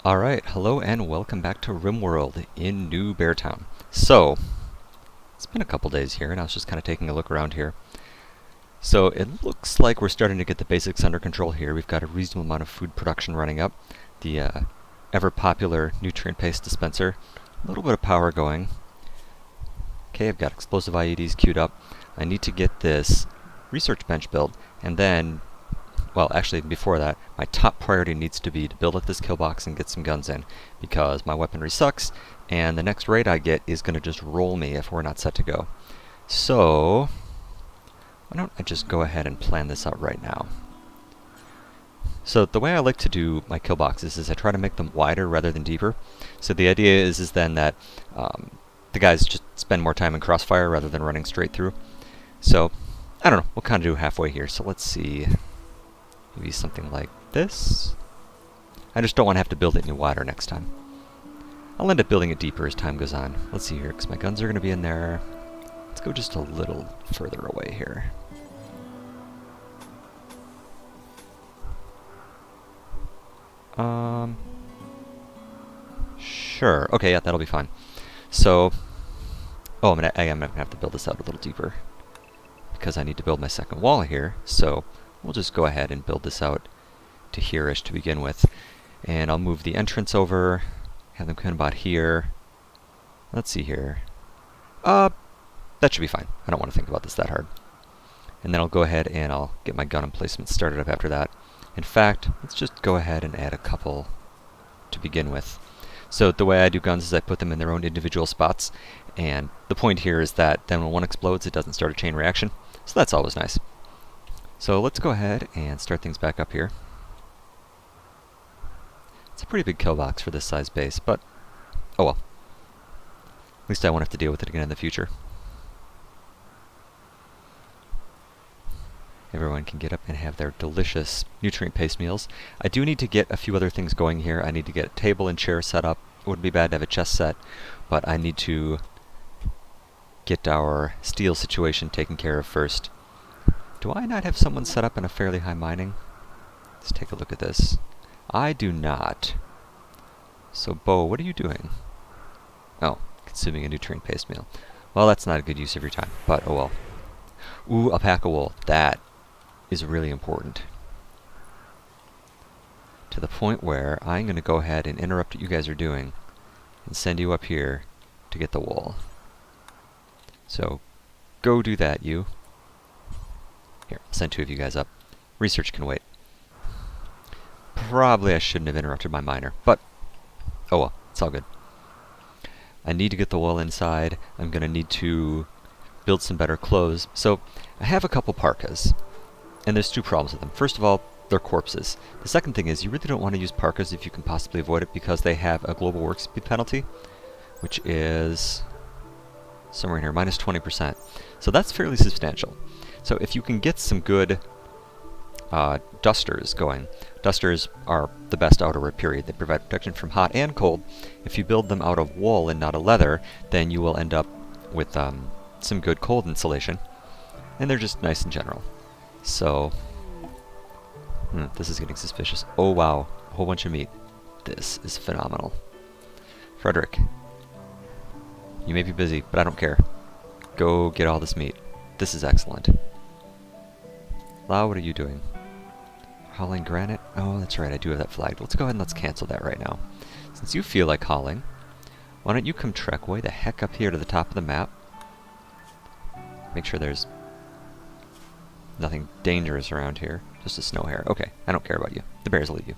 Alright, hello and welcome back to Rimworld in New Beartown. So, it's been a couple days here and I was just kind of taking a look around here. So it looks like we're starting to get the basics under control here. We've got a reasonable amount of food production running up. The ever popular nutrient paste dispenser. A little bit of power going. Okay, I've got explosive IEDs queued up. I need to get this research bench built, and then well, actually, before that, my top priority needs to be to build up this kill box and get some guns in, because my weaponry sucks, and the next raid I get is going to just roll me if we're not set to go. So, why don't I just go ahead and plan this out right now? So the way I like to do my kill boxes is I try to make them wider rather than deeper. So the idea is then that the guys just spend more time in crossfire rather than running straight through. So, I don't know, we'll kind of do halfway here. So let's see. Maybe something like this. I just don't want to have to build it any wider next time. I'll end up building it deeper as time goes on. Let's see here, because my guns are going to be in there. Let's go just a little further away here. Sure. Okay, yeah, that'll be fine. So, oh, I am going to have to build this out a little deeper, because I need to build my second wall here, so we'll just go ahead and build this out to here-ish to begin with. And I'll move the entrance over, have them come about here. Let's see here. That should be fine. I don't want to think about this that hard. And then I'll go ahead and I'll get my gun emplacement started up after that. In fact, let's just go ahead and add a couple to begin with. So the way I do guns is I put them in their own individual spots, and the point here is that then when one explodes, it doesn't start a chain reaction. So that's always nice. So let's go ahead and start things back up here. It's a pretty big kill box for this size base, but oh well. At least I won't have to deal with it again in the future. Everyone can get up and have their delicious nutrient paste meals. I do need to get a few other things going here. I need to get a table and chair set up. It wouldn't be bad to have a chest set, but I need to get our steel situation taken care of first. Do I not have someone set up in a fairly high mining? Let's take a look at this. I do not. So, Bo, what are you doing? Oh, consuming a nutrient paste meal. Well, that's not a good use of your time, but oh well. Ooh, a pack of wool. That is really important. To the point where I'm going to go ahead and interrupt what you guys are doing and send you up here to get the wool. So, go do that, you. Here, I'll send two of you guys up. Research can wait. Probably I shouldn't have interrupted my miner, but oh well, it's all good. I need to get the wool inside. I'm going to need to build some better clothes. So I have a couple parkas, and there's two problems with them. First of all, they're corpses. The second thing is you really don't want to use parkas if you can possibly avoid it, because they have a global work speed penalty, which is somewhere in here, minus 20%. So that's fairly substantial. So if you can get some good dusters going, dusters are the best outerwear period. They provide protection from hot and cold. If you build them out of wool and not a leather, then you will end up with some good cold insulation. And they're just nice in general. So, this is getting suspicious. Oh wow, a whole bunch of meat. This is phenomenal. Frederick, you may be busy, but I don't care. Go get all this meat. This is excellent. Lau, what are you doing? Hauling granite? Oh, that's right, I do have that flagged. Let's go ahead and let's cancel that right now. Since you feel like hauling, why don't you come trek way the heck up here to the top of the map? Make sure there's nothing dangerous around here. Just a snow hare. Okay, I don't care about you. The bears will eat you.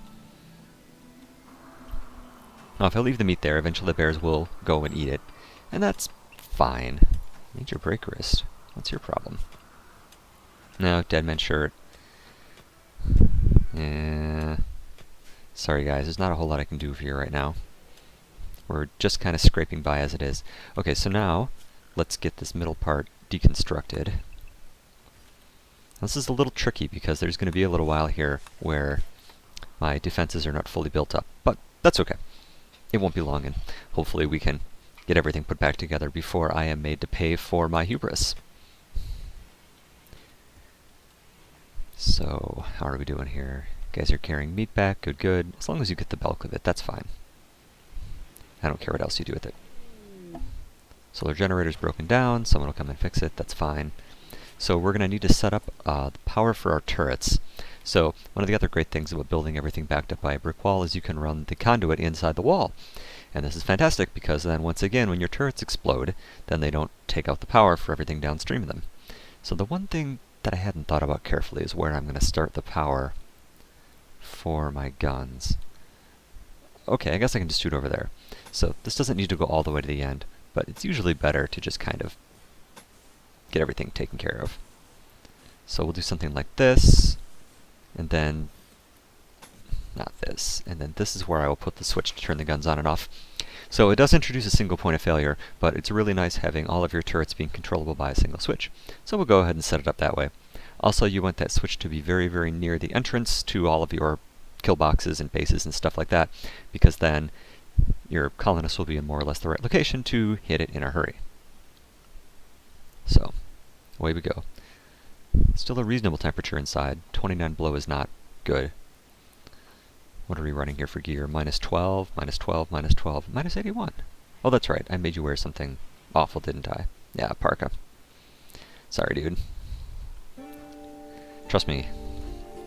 Now, if I leave the meat there, eventually the bears will go and eat it. And that's fine. Need your break wrist. What's your problem? No, dead man's shirt. Yeah. Sorry guys, there's not a whole lot I can do for you right now. We're just kind of scraping by as it is. Okay, so now, let's get this middle part deconstructed. This is a little tricky because there's going to be a little while here where my defenses are not fully built up, but that's okay. It won't be long, and hopefully we can get everything put back together before I am made to pay for my hubris. So, how are we doing here? Guys are carrying meat back, good, good. As long as you get the bulk of it, that's fine. I don't care what else you do with it. Solar generator's broken down, someone will come and fix it, that's fine. So we're going to need to set up the power for our turrets. So one of the other great things about building everything backed up by a brick wall is you can run the conduit inside the wall. And this is fantastic because then once again when your turrets explode, then they don't take out the power for everything downstream of them. So the one thing that I hadn't thought about carefully is where I'm going to start the power for my guns. Okay, I guess I can just shoot over there. So this doesn't need to go all the way to the end, but it's usually better to just kind of get everything taken care of. So we'll do something like this, and then not this, and then this is where I will put the switch to turn the guns on and off. So it does introduce a single point of failure, but it's really nice having all of your turrets being controllable by a single switch. So we'll go ahead and set it up that way. Also, you want that switch to be very, very near the entrance to all of your kill boxes and bases and stuff like that, because then your colonists will be in more or less the right location to hit it in a hurry. So, away we go. Still a reasonable temperature inside. 29 below is not good. What are we running here for gear? Minus 12, minus 12, minus 12, minus 81. Oh, that's right. I made you wear something awful, didn't I? Yeah, parka. Sorry, dude. Trust me,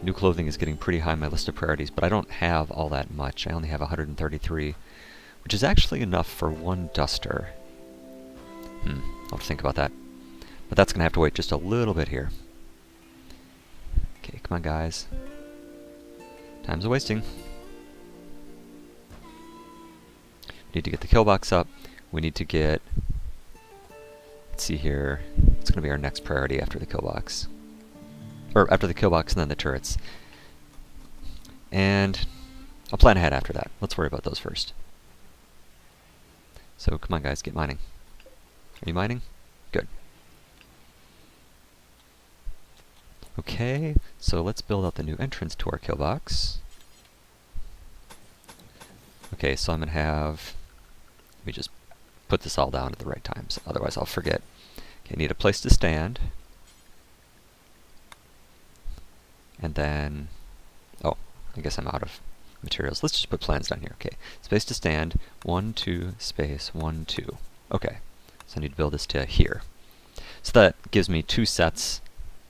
new clothing is getting pretty high on my list of priorities, but I don't have all that much. I only have 133, which is actually enough for one duster. I'll have to think about that. But that's going to have to wait just a little bit here. Okay, come on, guys. Time's wasting. We need to get the kill box up. We need to get... Let's see here. It's going to be our next priority after the kill box. Or after the kill box and then the turrets. And I'll plan ahead after that. Let's worry about those first. So come on, guys, get mining. Are you mining? Good. Okay, so let's build out the new entrance to our kill box. Okay, so I'm going to have... Let me just put this all down at the right times, otherwise I'll forget. Okay, need a place to stand. And then... Oh, I guess I'm out of materials. Let's just put plans down here. Okay, space to stand. 1, 2, space, 1, 2. Okay, so I need to build this to here. So that gives me 2 sets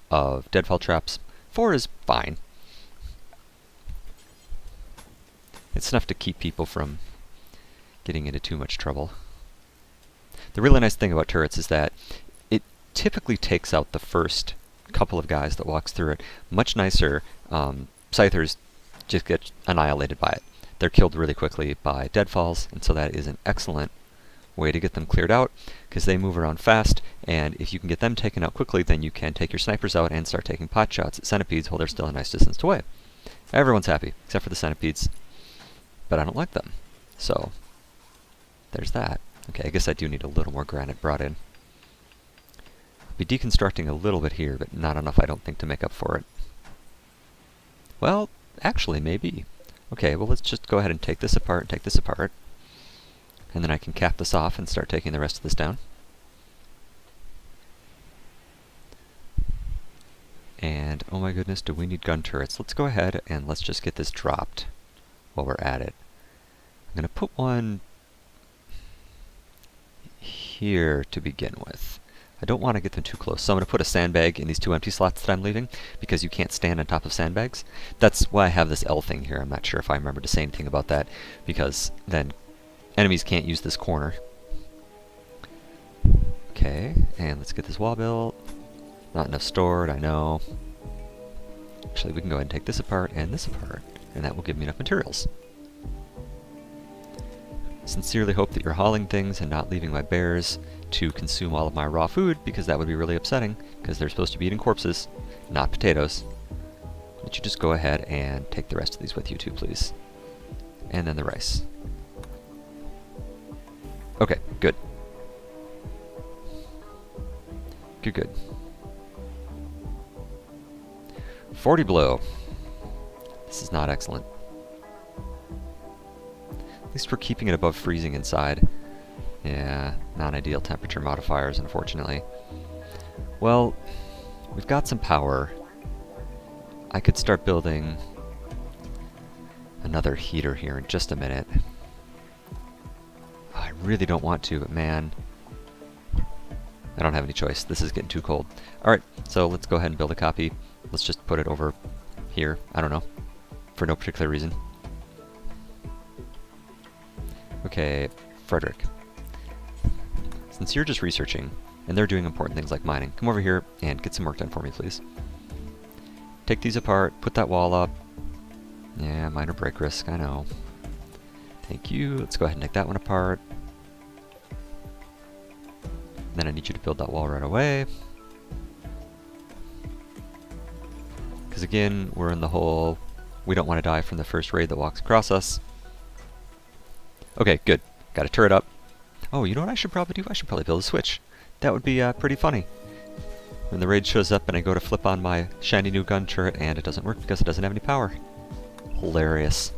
of deadfall traps. 4 is fine. It's enough to keep people from getting into too much trouble. The really nice thing about turrets is that it typically takes out the first couple of guys that walks through it. Much nicer, scythers just get annihilated by it. They're killed really quickly by deadfalls, and so that is an excellent way to get them cleared out, because they move around fast, and if you can get them taken out quickly, then you can take your snipers out and start taking pot shots at centipedes while they're still a nice distance away. Everyone's happy, except for the centipedes, but I don't like them. So, there's that. Okay, I guess I do need a little more granite brought in. I'll be deconstructing a little bit here, but not enough, I don't think, to make up for it. Well, actually, maybe. Okay, well, let's just go ahead and take this apart and take this apart. And then I can cap this off and start taking the rest of this down. And, oh my goodness, do we need gun turrets? Let's go ahead and let's just get this dropped while we're at it. I'm going to put one here to begin with. I don't want to get them too close, so I'm going to put a sandbag in these 2 empty slots that I'm leaving, because you can't stand on top of sandbags. That's why I have this L thing here. I'm not sure if I remember to say anything about that, because then enemies can't use this corner. Okay, and let's get this wall built. Not enough stored, I know. Actually, we can go ahead and take this apart, and that will give me enough materials. Sincerely hope that you're hauling things and not leaving my bears to consume all of my raw food, because that would be really upsetting, because they're supposed to be eating corpses, not potatoes. Would you just go ahead and take the rest of these with you too, please? And then the rice. Okay, good. Good, good. 40 below. This is not excellent. At least we're keeping it above freezing inside. Yeah, non-ideal temperature modifiers, unfortunately. Well, we've got some power. I could start building another heater here in just a minute. Oh, I really don't want to, but man, I don't have any choice. This is getting too cold. Alright, so let's go ahead and build a copy. Let's just put it over here. I don't know. For no particular reason. Okay, Frederick. Since you're just researching, and they're doing important things like mining, come over here and get some work done for me, please. Take these apart, put that wall up. Yeah, minor break risk, I know. Thank you. Let's go ahead and take that one apart. Then I need you to build that wall right away. Because again, we're in the whole, we don't want to die from the first raid that walks across us. Okay, good. Got a turret up. Oh, you know what I should probably do? I should probably build a switch. That would be pretty funny. When the raid shows up and I go to flip on my shiny new gun turret and it doesn't work because it doesn't have any power. Hilarious.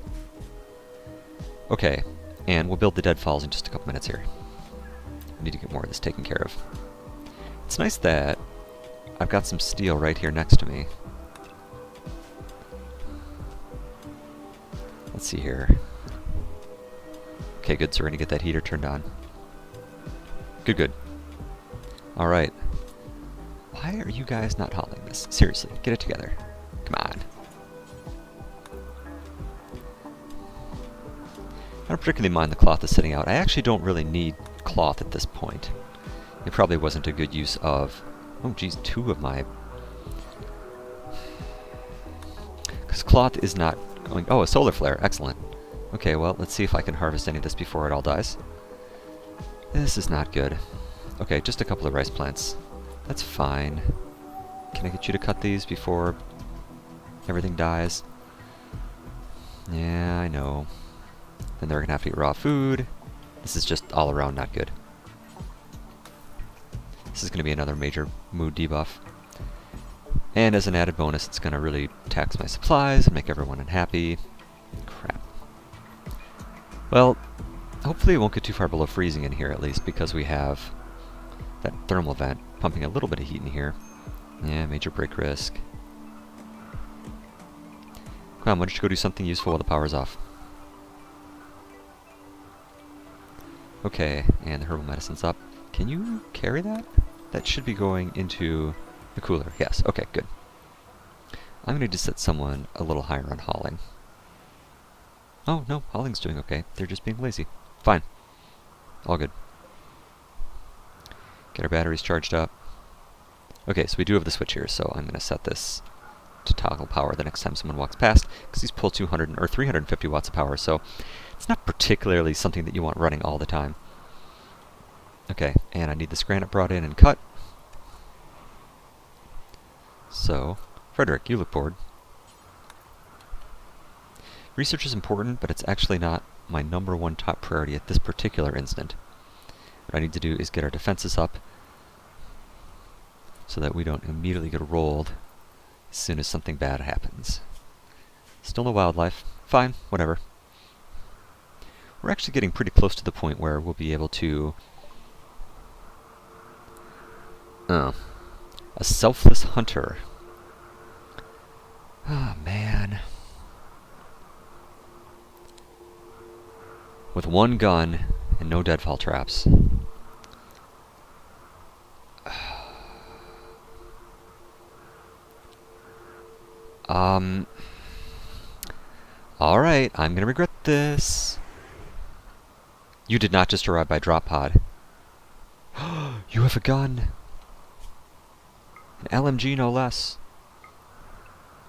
Okay, and we'll build the deadfalls in just a couple minutes here. I need to get more of this taken care of. It's nice that I've got some steel right here next to me. Let's see here. Okay, good, so we're gonna get that heater turned on. Good, good. Alright. Why are you guys not hauling this? Seriously, get it together. Come on. I don't particularly mind the cloth that's sitting out. I actually don't really need cloth at this point. It probably wasn't a good use of... Oh geez, 2 of my... Because cloth is not going... Oh, a solar flare. Excellent. Okay, well, let's see if I can harvest any of this before it all dies. This is not good. Okay, just a couple of rice plants. That's fine. Can I get you to cut these before everything dies? Yeah, I know. Then they're gonna have to eat raw food. This is just all around not good. This is gonna be another major mood debuff. And as an added bonus, it's gonna really tax my supplies and make everyone unhappy. Crap. Well, hopefully it won't get too far below freezing in here at least, because we have that thermal vent pumping a little bit of heat in here. Yeah, major break risk. Come on, why don't you go do something useful while the power's off? Okay, and the herbal medicine's up. Can you carry that? That should be going into the cooler. Yes, okay, good. I'm going to just set someone a little higher on hauling. Oh, no, hauling's doing okay. They're just being lazy. Fine. All good. Get our batteries charged up. Okay, so we do have the switch here, so I'm going to set this to toggle power the next time someone walks past, because these pull 200 or 350 watts of power, so it's not particularly something that you want running all the time. Okay, and I need this granite brought in and cut. So, Frederick, you look bored. Research is important, but it's actually not my #1 top priority at this particular instant. What I need to do is get our defenses up so that we don't immediately get rolled as soon as something bad happens. Still no wildlife. Fine, whatever. We're actually getting pretty close to the point where we'll be able to... Oh. A selfless hunter. Ah, man. With 1 gun and no deadfall traps. Alright, I'm gonna regret this. You did not just arrive by drop pod. You have a gun! An LMG, no less.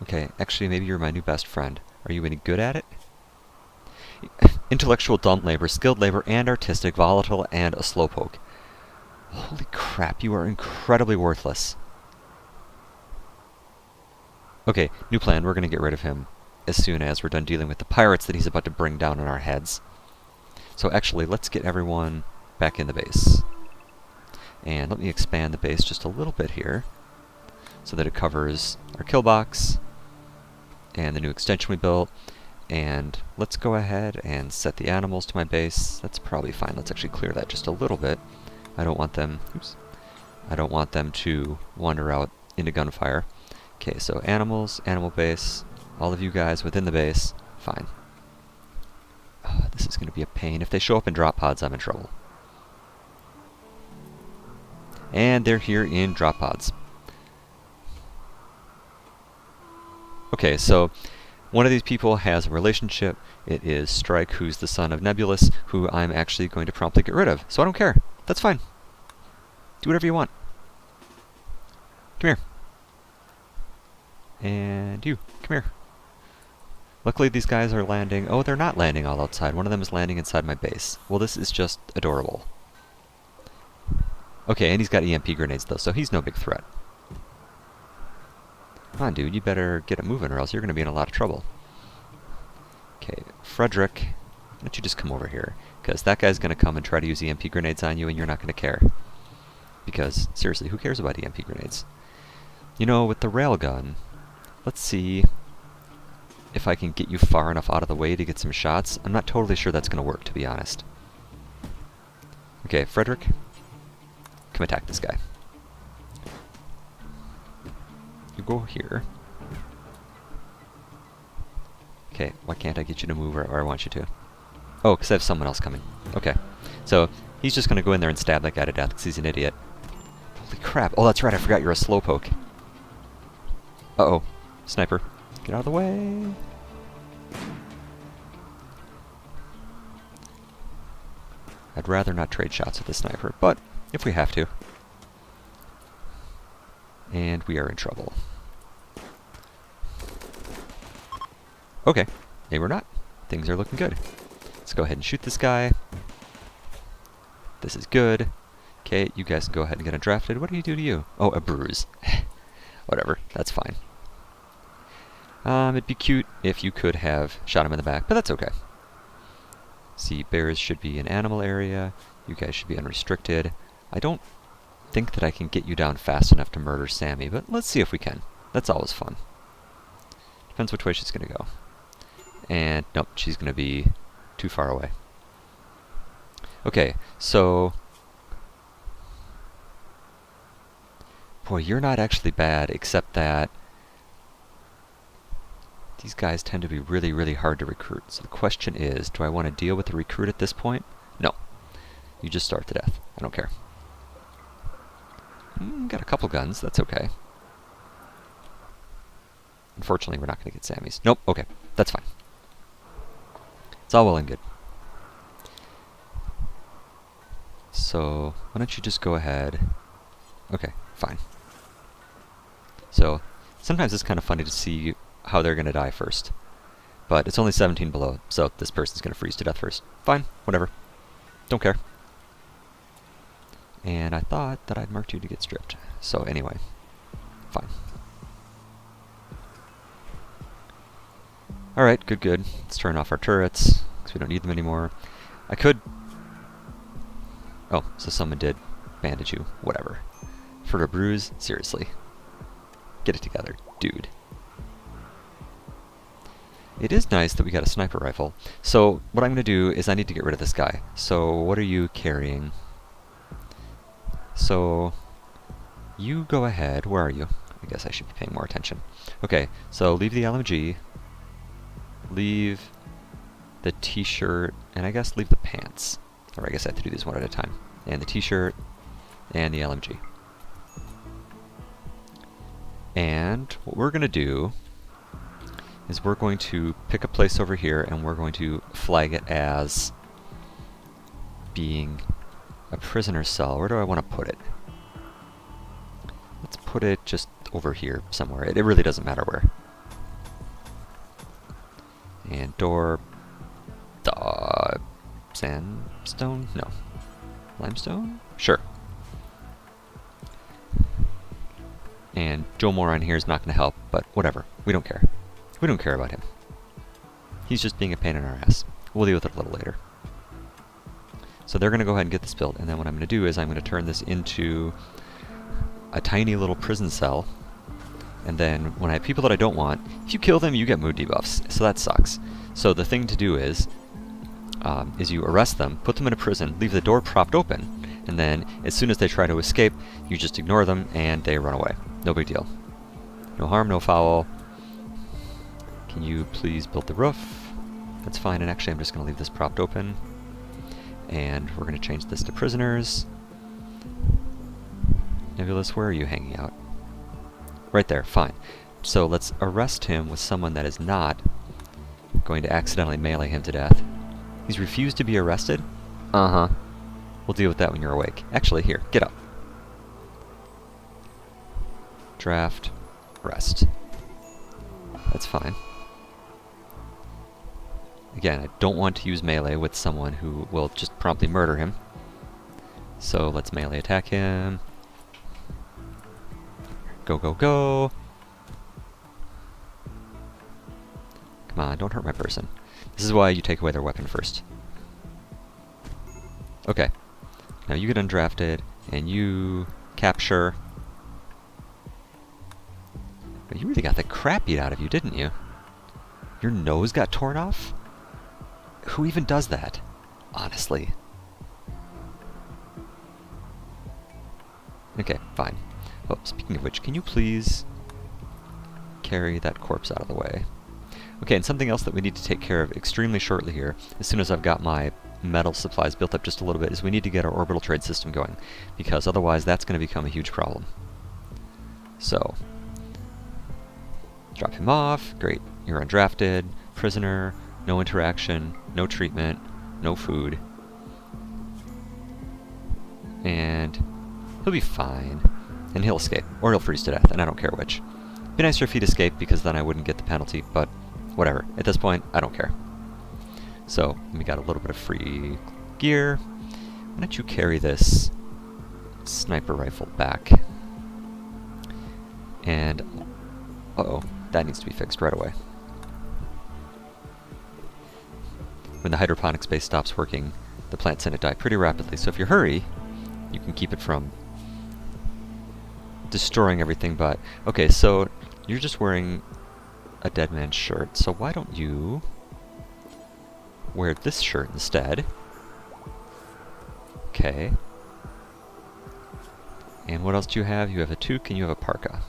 Okay, actually, maybe you're my new best friend. Are you any good at it? Intellectual dumb labor, skilled labor, and artistic, volatile, and a slowpoke. Holy crap, you are incredibly worthless. Okay, new plan. We're going to get rid of him as soon as we're done dealing with the pirates that he's about to bring down on our heads. So actually, let's get everyone back in the base. And let me expand the base just a little bit here so that it covers our kill box and the new extension we built. And let's go ahead and set the animals to my base. That's probably fine. Let's actually clear that just a little bit. I don't want them... Oops. I don't want them to wander out into gunfire. Okay, so animals, animal base, all of you guys within the base, fine. This is going to be a pain. If they show up in drop pods, I'm in trouble. And they're here in drop pods. Okay, so one of these people has a relationship. It is Strike, who's the son of Nebulous, who I'm actually going to promptly get rid of. So I don't care. That's fine. Do whatever you want. Come here. And you, come here. Luckily these guys are landing... Oh, they're not landing all outside. One of them is landing inside my base. Well, this is just adorable. Okay, and he's got EMP grenades though, so he's no big threat. Come on, dude, you better get it moving or else you're going to be in a lot of trouble. Okay, Frederick, why don't you just come over here? Because that guy's going to come and try to use EMP grenades on you and you're not going to care. Because, seriously, who cares about EMP grenades? You know, with the railgun, let's see if I can get you far enough out of the way to get some shots. I'm not totally sure that's going to work, to be honest. Okay, Frederick, come attack this guy. You go here. Okay, why can't I get you to move where I want you to? Oh, because I have someone else coming. Okay, so he's just going to go in there and stab that guy to death because he's an idiot. Holy crap. Oh, that's right, I forgot you're a slowpoke. Uh-oh. Sniper. Get out of the way. I'd rather not trade shots with the sniper, but if we have to. And we are in trouble. Okay, maybe we're not. Things are looking good. Let's go ahead and shoot this guy. This is good. Okay, you guys can go ahead and get undrafted. What do you do to you? Oh, a bruise. Whatever, that's fine. It'd be cute if you could have shot him in the back, but that's okay. See, bears should be an animal area. You guys should be unrestricted. I don't think that I can get you down fast enough to murder Sammy, but let's see if we can. That's always fun. Depends which way she's going to go. And nope, she's going to be too far away. Okay, so... Boy, you're not actually bad, except that these guys tend to be really, really hard to recruit. So the question is, do I want to deal with the recruit at this point? No. You just starve to death. I don't care. Got a couple guns, that's okay. Unfortunately, we're not going to get Sammy's. Nope, okay, that's fine. It's all well and good. So, why don't you just go ahead... Okay, fine. So, sometimes it's kind of funny to see how they're going to die first. But it's only 17 below, so this person's going to freeze to death first. Fine, whatever. Don't care. And I thought that I'd marked you to get stripped. So anyway, fine. Alright, good, good. Let's turn off our turrets, because we don't need them anymore. I could... Oh, so someone did bandage you. Whatever. For a bruise? Seriously. Get it together, dude. It is nice that we got a sniper rifle. So what I'm going to do is I need to get rid of this guy. So what are you carrying? So you go ahead. Where are you? I guess I should be paying more attention. Okay, so leave the LMG. Leave the t-shirt. And I guess leave the pants. Or I guess I have to do these one at a time. And the t-shirt. And the LMG. And what we're going to do is we're going to pick a place over here and we're going to flag it as being a prisoner cell. Where do I want to put it? Let's put it just over here somewhere. It really doesn't matter where. And door... sandstone? No. Limestone? Sure. And Joe Moore on here is not going to help, but whatever. We don't care. We don't care about him. He's just being a pain in our ass. We'll deal with it a little later. So they're going to go ahead and get this built, and then what I'm going to do is I'm going to turn this into a tiny little prison cell. And then when I have people that I don't want, if you kill them, you get mood debuffs. So that sucks. So the thing to do is you arrest them, put them in a prison, leave the door propped open, and then as soon as they try to escape, you just ignore them and they run away. No big deal. No harm, no foul. Can you please build the roof? That's fine, and actually I'm just going to leave this propped open. And we're going to change this to prisoners. Nebulous, where are you hanging out? Right there, fine. So let's arrest him with someone that is not going to accidentally melee him to death. He's refused to be arrested? Uh-huh. We'll deal with that when you're awake. Actually, here, get up. Draft, arrest. That's fine. Again, I don't want to use melee with someone who will just promptly murder him. So let's melee attack him. Go, go, go! Come on, don't hurt my person. This is why you take away their weapon first. Okay. Now you get undrafted, and you capture. But you really got the crap beat out of you, didn't you? Your nose got torn off? Who even does that? Honestly. Okay, fine. Oh, speaking of which, can you please carry that corpse out of the way? Okay, and something else that we need to take care of extremely shortly here, as soon as I've got my metal supplies built up just a little bit, is we need to get our orbital trade system going, because otherwise that's going to become a huge problem. So, drop him off. Great. You're undrafted. Prisoner. No interaction. No treatment. No food. And he'll be fine. And he'll escape. Or he'll freeze to death, and I don't care which. Be nicer if he'd escape, because then I wouldn't get the penalty, but whatever. At this point, I don't care. So, we got a little bit of free gear. Why don't you carry this sniper rifle back? And, uh-oh, that needs to be fixed right away. When the hydroponics base stops working, the plants in it die pretty rapidly, so if you hurry, you can keep it from destroying everything, but... Okay, so you're just wearing a dead man's shirt, so why don't you wear this shirt instead? Okay. And what else do you have? You have a toque and you have a parka.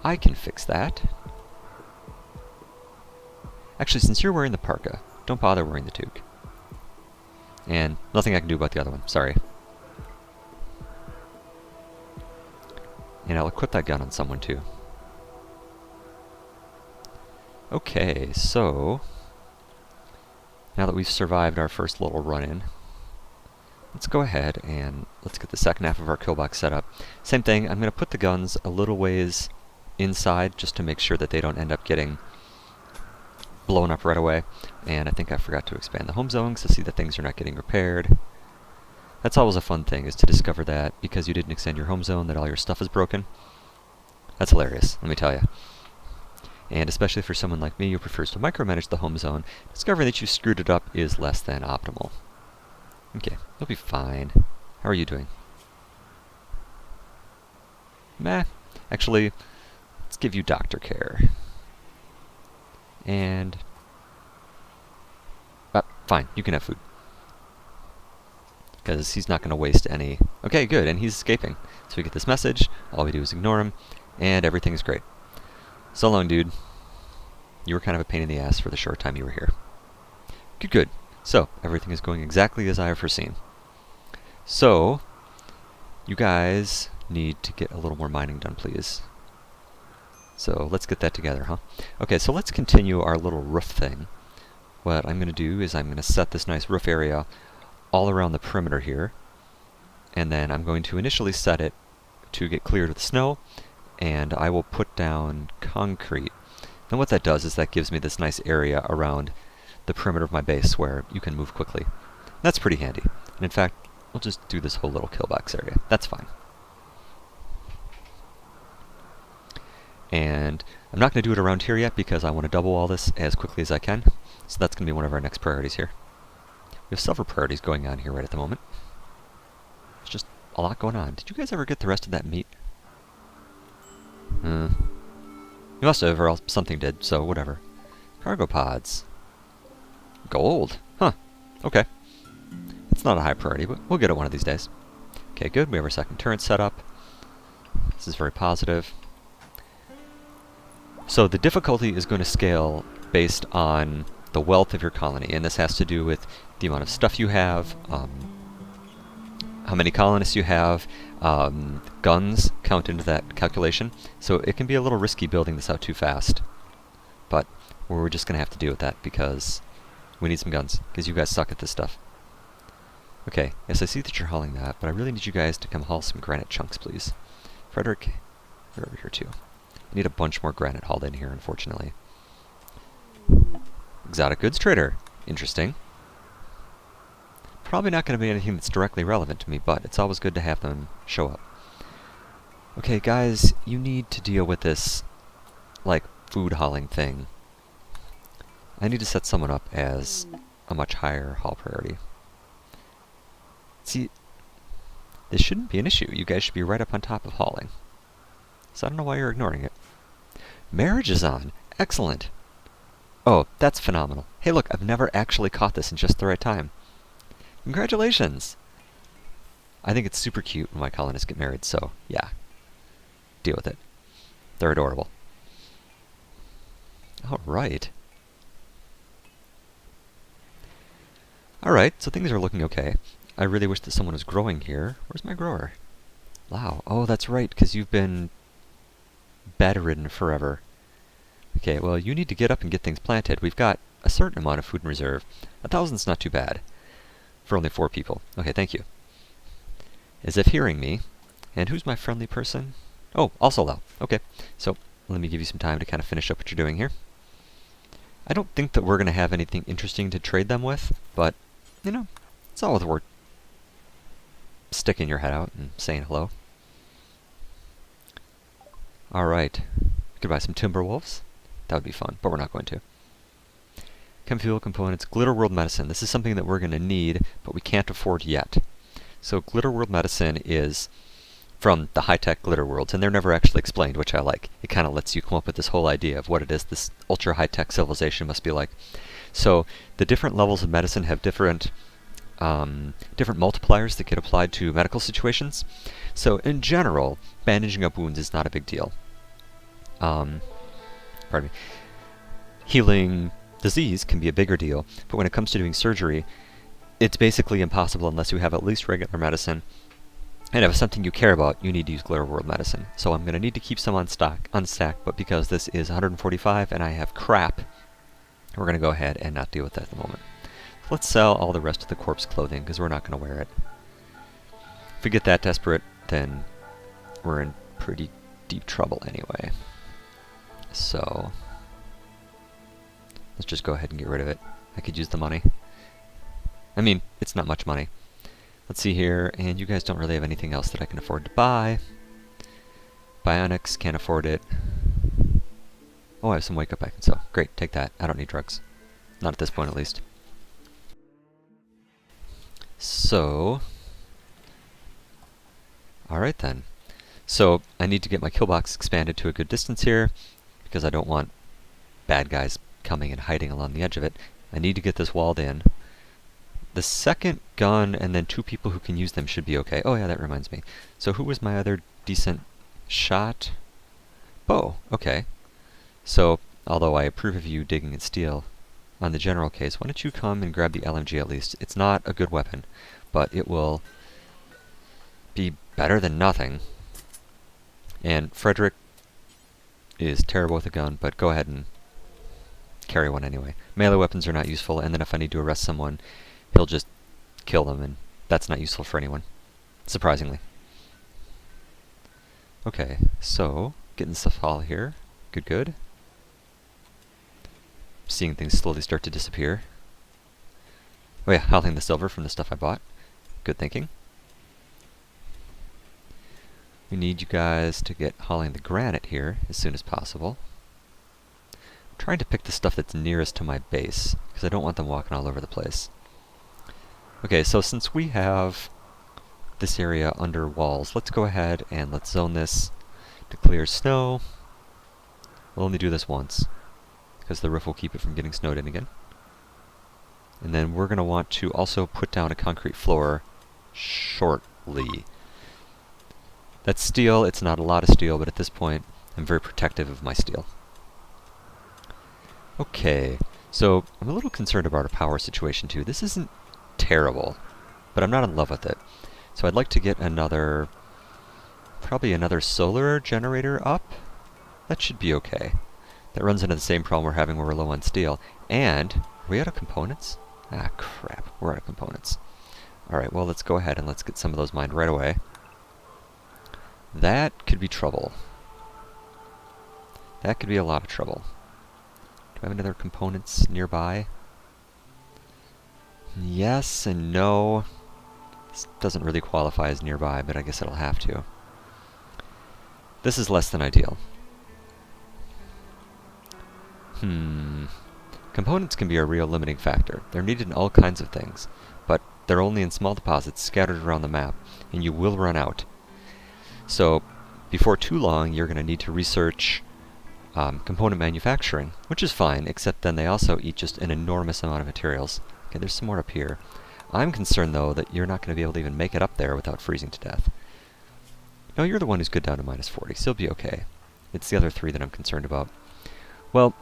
I can fix that. Actually, since you're wearing the parka, don't bother wearing the toque. And nothing I can do about the other one, sorry. And I'll equip that gun on someone too. Okay, so now that we've survived our first little run-in, let's go ahead and let's get the second half of our kill box set up. Same thing, I'm going to put the guns a little ways inside just to make sure that they don't end up getting blown up right away. And I think I forgot to expand the home zones to see that things are not getting repaired. That's always a fun thing, is to discover that because you didn't extend your home zone that all your stuff is broken. That's hilarious, let me tell you. And especially for someone like me who prefers to micromanage the home zone, discovering that you screwed it up is less than optimal. Okay, you'll be fine. How are you doing? Meh. Actually, let's give you doctor care. And... fine, you can have food. Because he's not going to waste any... Okay, good, and he's escaping. So we get this message, all we do is ignore him, and everything's great. So long, dude. You were kind of a pain in the ass for the short time you were here. Good, good. So, everything is going exactly as I have foreseen. So, you guys need to get a little more mining done, please. So, let's get that together, huh? Okay, so let's continue our little roof thing. What I'm going to do is I'm going to set this nice roof area all around the perimeter here. And then I'm going to initially set it to get cleared with snow, and I will put down concrete. And what that does is that gives me this nice area around the perimeter of my base where you can move quickly. That's pretty handy. And in fact, we'll just do this whole little kill box area. That's fine. And I'm not going to do it around here yet because I want to double all this as quickly as I can. So that's going to be one of our next priorities here. We have several priorities going on here right at the moment. There's just a lot going on. Did you guys ever get the rest of that meat? You must have, or else something did, so whatever. Cargo pods. Gold. Huh. Okay. It's not a high priority, but we'll get it one of these days. Okay, good. We have our second turret set up. This is very positive. So the difficulty is going to scale based on the wealth of your colony, and this has to do with the amount of stuff you have, how many colonists you have. Guns count into that calculation, so it can be a little risky building this out too fast. But we're just going to have to deal with that because we need some guns, because you guys suck at this stuff. Okay, yes, I see that you're hauling that, but I really need you guys to come haul some granite chunks, please. Frederick, you're over here too. I need a bunch more granite hauled in here, unfortunately. Exotic goods trader. Interesting. Probably not going to be anything that's directly relevant to me, but it's always good to have them show up. Okay, guys, you need to deal with this, like, food hauling thing. I need to set someone up as a much higher haul priority. See, this shouldn't be an issue. You guys should be right up on top of hauling. So I don't know why you're ignoring it. Marriage is on. Excellent. Oh, that's phenomenal. Hey, look, I've never actually caught this in just the right time. Congratulations! I think it's super cute when my colonists get married, so yeah. Deal with it. They're adorable. Alright. Alright, so things are looking okay. I really wish that someone was growing here. Where's my grower? Wow. Oh, that's right, because you've been bedridden forever. Okay, well, you need to get up and get things planted. We've got a certain amount of food in reserve. 1,000's not too bad. For only 4 people. Okay, thank you. As if hearing me. And who's my friendly person? Oh, also Lau. Okay, so let me give you some time to kind of finish up what you're doing here. I don't think that we're going to have anything interesting to trade them with, but, you know, it's always worth sticking your head out and saying hello. Alright. Could buy some timber wolves. That would be fun, but we're not going to. Chem fuel components, Glitter World Medicine. This is something that we're going to need, but we can't afford yet. So Glitter World Medicine is from the high-tech Glitter Worlds, and they're never actually explained, which I like. It kind of lets you come up with this whole idea of what it is this ultra-high-tech civilization must be like. So the different levels of medicine have different multipliers that get applied to medical situations. So in general, bandaging up wounds is not a big deal. Pardon me. Healing disease can be a bigger deal, but when it comes to doing surgery, it's basically impossible unless you have at least regular medicine. And if it's something you care about, you need to use Glitter World Medicine. So I'm going to need to keep some on stack, but because this is 145 and I have crap, we're going to go ahead and not deal with that at the moment. Let's sell all the rest of the corpse clothing, because we're not going to wear it. If we get that desperate, then we're in pretty deep trouble anyway. So let's just go ahead and get rid of it. I could use the money. I mean, it's not much money. Let's see here, and you guys don't really have anything else that I can afford to buy. Bionics, can't afford it. Oh, I have some wake up I can sell. Great, take that. I don't need drugs. Not at this point, at least. So, alright then. So, I need to get my kill box expanded to a good distance here, because I don't want bad guys coming and hiding along the edge of it. I need to get this walled in. The second gun and then 2 people who can use them should be okay. Oh yeah, that reminds me. So who was my other decent shot? Bow, okay. So, although I approve of you digging in steel, on the general case, why don't you come and grab the LMG at least? It's not a good weapon, but it will be better than nothing. And Frederick is terrible with a gun, but go ahead and carry one anyway. Melee weapons are not useful, and then if I need to arrest someone, he'll just kill them, and that's not useful for anyone. Surprisingly. Okay, so, getting stuff all here. Good, good. Seeing things slowly start to disappear. Oh yeah, hauling the silver from the stuff I bought. Good thinking. We need you guys to get hauling the granite here as soon as possible. I'm trying to pick the stuff that's nearest to my base, because I don't want them walking all over the place. Okay, so since we have this area under walls, let's go ahead and let's zone this to clear snow. We'll only do this once, because the roof will keep it from getting snowed in again. And then we're going to want to also put down a concrete floor shortly. That's steel. It's not a lot of steel, but at this point, I'm very protective of my steel. Okay, So I'm a little concerned about our power situation too. This isn't terrible, but I'm not in love with it. So I'd like to get probably another solar generator up. That should be okay. That runs into the same problem we're having where we're low on steel. And, are we out of components? Ah, crap. We're out of components. Alright, well, let's go ahead and let's get some of those mined right away. That could be trouble. That could be a lot of trouble. Do I have any other components nearby? Yes and no. This doesn't really qualify as nearby, but I guess it'll have to. This is less than ideal. Components can be a real limiting factor. They're needed in all kinds of things, but they're only in small deposits scattered around the map, and you will run out. So, before too long, you're going to need to research component manufacturing, which is fine, except then they also eat just an enormous amount of materials. Okay, there's some more up here. I'm concerned, though, that you're not going to be able to even make it up there without freezing to death. No, you're the one who's good down to -40, so you'll be okay. It's the other three that I'm concerned about. Well,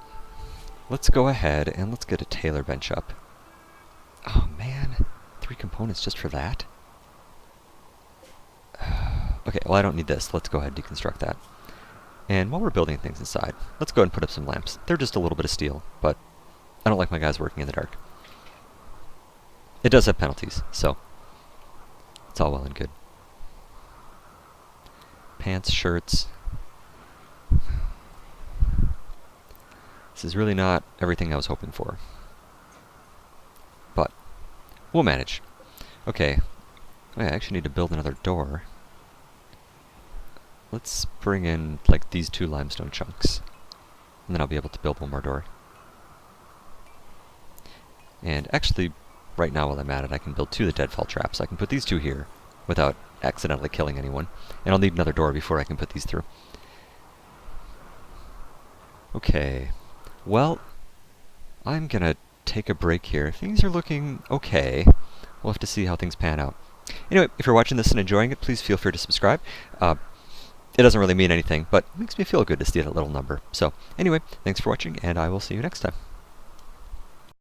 let's go ahead and let's get a tailor bench up. Oh, man. 3 components just for that? Okay, well, I don't need this. Let's go ahead and deconstruct that. And while we're building things inside, let's go ahead and put up some lamps. They're just a little bit of steel, but I don't like my guys working in the dark. It does have penalties, so it's all well and good. Pants, shirts. This is really not everything I was hoping for. But we'll manage. Okay. I actually need to build another door. Let's bring in, like, these 2 limestone chunks. And then I'll be able to build one more door. And actually, right now while I'm at it, I can build 2 of the deadfall traps. I can put these 2 here without accidentally killing anyone. And I'll need another door before I can put these through. Okay. Well, I'm gonna take a break here. Things are looking okay. We'll have to see how things pan out. Anyway, if you're watching this and enjoying it, please feel free to subscribe. It doesn't really mean anything, but it makes me feel good to see that little number. So, anyway, thanks for watching, and I will see you next time.